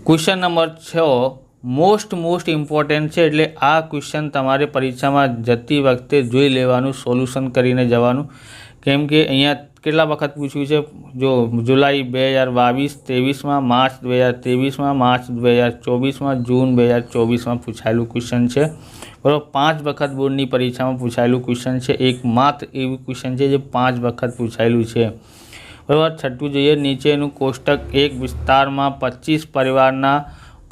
Question number 6 most इम्पोर्टન્ટ है એટલે આ ક્વેશ્ચન તમારે પરીક્ષામાં જતી વખતે જોઈ લેવાનું, સોલ્યુશન કરીને જવાનું, કેમ કે અહીંયા કેટલા વખત પૂછ્યું છે. જો જુલાઈ 2022-23માં, માર્ચ 2023માં, માર્ચ 2024માં, જૂન 2024માં પૂછાયેલું ક્વેશ્ચન છે. બરાબર, 5 વખત બોર્ડની પરીક્ષામાં પૂછાયેલું ક્વેશ્ચન છે. એકમાત્ર એવું ક્વેશ્ચન છે જે 5 વખત પૂછાયેલું છે. બરાબર. છઠ્ઠું જોઈએ, નીચેનું કોષ્ટક 1 વિસ્તારમાં 25 પરિવારના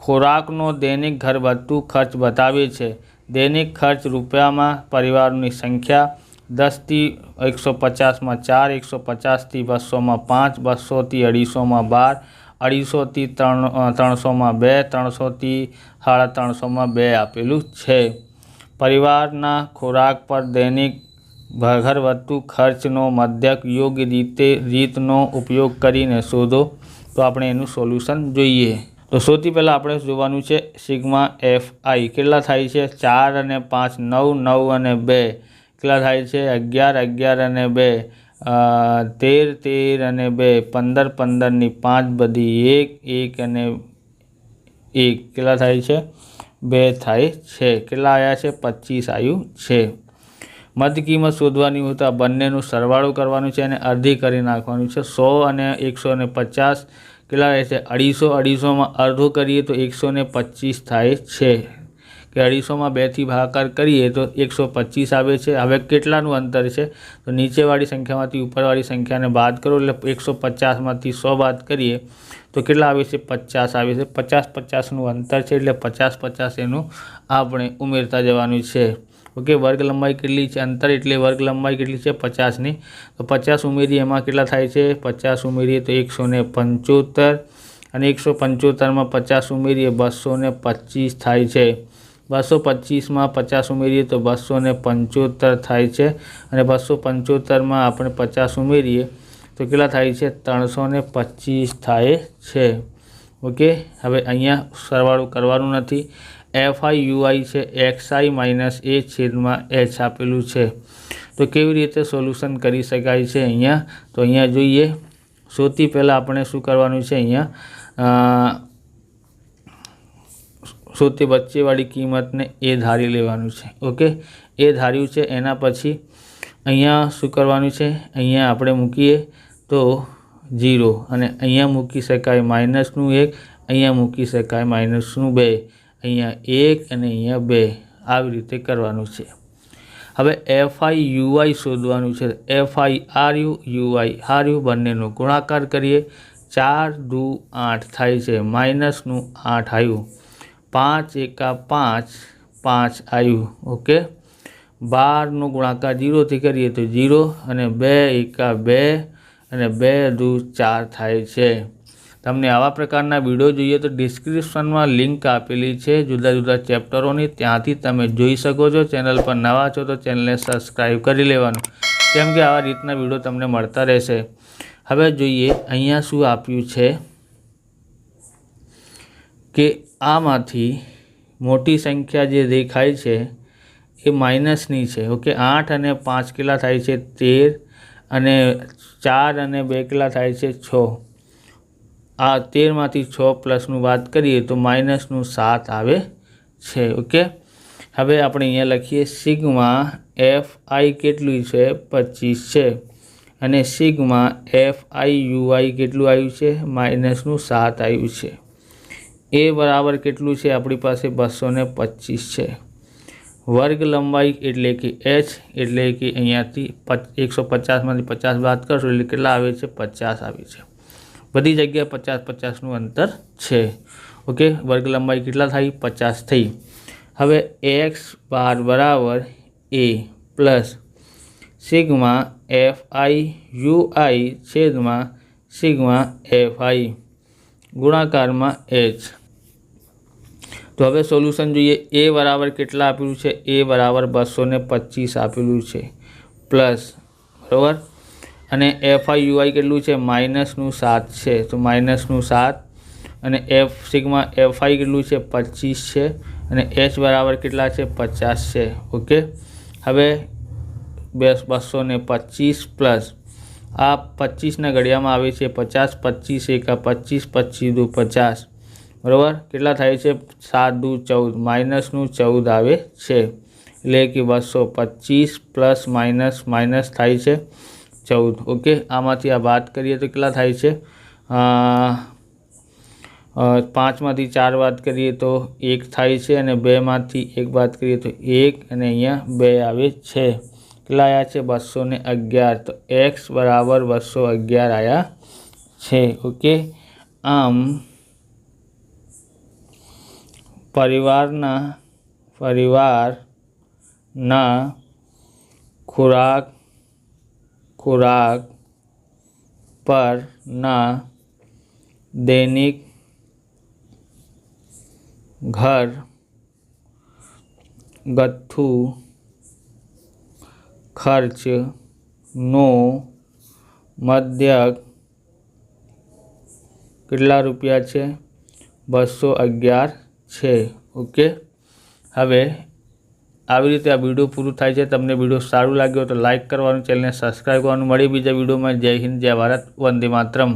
ખોરાકનો દૈનિક ઘરગથ્થુ ખર્ચ બતાવે છે. દૈનિક ખર્ચ રૂપિયામાં પરિવારોની સંખ્યા 10થી 150માં 4, 150થી 200માં 5, 200થી 250માં 12, 250થી 300માં 2, 300થી 350માં 2 આપેલું છે. પરિવારના ખોરાક પર દૈનિક ઘરગથ્થુ ખર્ચનો મધ્યક યોગ્ય રીતનો ઉપયોગ કરીને શોધો. તો આપણે એનું સોલ્યુશન જોઈએ. તો સૌથી પહેલાં આપણે જોવાનું છે સિગ્મા FI કેટલા થાય છે. 4 અને 5 9, 9 અને 2 કેટલા થાય છે. 11, 11 અને 2 13, 13 અને 2 15, 15 ની 5 બધી 1, 1 અને 1 કેટલા થાય છે. 2 થાય છે. કેટલા આવ્યા છે. 25 આવ્યું છે. મધ્ય કિંમત શોધવાની હોય તો આ બંનેનું સરવાળો કરવાનું છે અને અડધી કરી નાખવાનું છે. 100 અને 150 કેટલા રહે છે. 250, 250માં અડધો કરીએ તો 125 થાય છે. કે 250માં 2થી ભાગાકાર કરીએ તો 125 આવે છે. હવે કેટલાનું અંતર છે તો નીચેવાળી સંખ્યામાંથી ઉપરવાળી સંખ્યાને બાદ કરો એટલે 150માંથી 100 બાદ કરીએ તો કેટલા આવે છે. 50 આવે છે. 50, 50નું અંતર છે એટલે 50, 50 એનું આપણે ઉમેરતા જવાનું છે. ઓકે, વર્ગ લંબાઈ કેટલી છે. અંતર એટલે વર્ગ લંબાઈ કેટલી છે 50ની. તો 50 ઉમેરીએ એમાં કેટલા થાય છે. 50 ઉમેરીએ તો 175 અને 175માં 50 ઉમેરીએ 225 થાય છે. 225માં 50 ઉમેરીએ તો 275 થાય છે અને 275માં આપણે 50 ઉમેરીએ તો કેટલા થાય છે. 325 થાય છે. ઓકે, હવે અહીંયા સરવાળો કરવાનું નથી. FI છે XI - A છેદમાં H આપેલું છે. તો કેવી રીતે સોલ્યુશન કરી શકાય છે અહીંયા. તો અહીંયા જોઈએ, સૌથી પહેલાં આપણે શું કરવાનું છે. અહીંયા સૌથી વચ્ચેવાળી કિંમતને A ધારી લેવાનું છે. ઓકે, A ધાર્યું છે. એના પછી અહીંયા શું કરવાનું છે. અહીંયા આપણે મૂકીએ તો 0 અને અહીંયા મૂકી શકાય -1, અહીંયા મૂકી શકાય -2, અહીંયા 1 અને અહીંયા 2 આવી રીતે કરવાનું છે. હવે FI શોધવાનું છે. FI RU બંનેનો ગુણાકાર કરીએ. 4 દુ 8 થાય છે. -8 આવ્યું. 5 એકા 5, 5 આવ્યું. ઓકે, 12નો ગુણાકાર 0થી કરીએ તો 0 અને 2 એકા 2 અને 2 દુ 4 થાય છે. તમને આવા પ્રકારના વિડીયો જોઈએ તો ડિસ્ક્રિપ્શનમાં લિંક આપેલી છે જુદા જુદા ચેપ્ટરોની, ત્યાંથી તમે જોઈ શકો છો. ચેનલ પર નવા છો તો ચેનલને સબસ્ક્રાઈબ કરી લેવાનું, કેમ કે આવા રીતના વિડીયો તમને મળતા રહેશે. હવે જોઈએ અહીંયા શું આપ્યું છે કે આમાંથી મોટી સંખ્યા જે દેખાય છે એ માઇનસની છે. ઓકે, 8 અને 5 કેટલા થાય છે. 13 અને 4 અને 2 કેટલા થાય છે. 6. આ 13માંથી 6 પ્લસનું વાત કરીએ તો -7 આવે છે. ઓકે, હવે આપણે અહીંયા લખીએ સિગ્મા FI કેટલું છે. 25 છે અને સિગ્મા FI કેટલું આવ્યું છે. -7 આવ્યું છે. A બરાબર કેટલું છે આપણી પાસે 225 છે. વર્ગ લંબાઈ એટલે કે H એટલે કે અહીંયાથી 150માંથી 50 બાદ કરશો એટલે કેટલા આવે છે. 50 આવે છે. બધી જગ્યાએ 50-50નું અંતર છે. ઓકે, વર્ગ લંબાઈ કેટલા થઈ. 50 થઈ. હવે X બાર બરાબર A પ્લસ સિગ્મા FI છેદમાં સિગ્મા FI ગુણાકારમાં H. તો હવે સોલ્યુશન જોઈએ. A બરાબર કેટલા આપેલું છે. A બરાબર 225 આપેલું છે પ્લસ, બરાબર, અને FI કેટલું છે. -7 છે તો -7 અને સિગ્મા FI કેટલું છે. 25 છે અને H બરાબર કેટલા છે. 50 છે. ઓકે, હવે 225 પ્લસ આ 25ના ઘડિયામાં આવે છે 50, 25 એકા 25, 25 દુ 50, બરાબર, કેટલા થાય છે? 7 દુ 14, માઇનસનું 14 આવે છે, એટલે કે 225 પ્લસ માઇનસ થાય છે 14. ઓકે, આમાંથી આ બાદ કરીએ તો કેટલા થાય છે? 5માંથી 4 બાદ કરીએ તો 1 થાય છે, અને 2માંથી 1 બાદ કરીએ તો 1, અને અહીંયા 2 આવે છે. કેટલા આવ્યા છે? 211. તો x બરાબર 211 આવ્યા છે. ઓકે, આમ પરિવારના ખોરાક પરના દૈનિક ઘરગથ્થુ ખર્ચનો મધ્યક કેટલા રૂપિયા છે? 211 છે. ઓકે, હવે આવી રીતે આ વિડીયો પૂરું થાય છે. તમને વિડીયો સારું લાગ્યો તો લાઇક કરવાનું, ચેનલને સબસ્ક્રાઈબ કરવાનું. મળી બીજા વિડીયોમાં. જય હિન્દ, જય ભારત, વંદે માતરમ.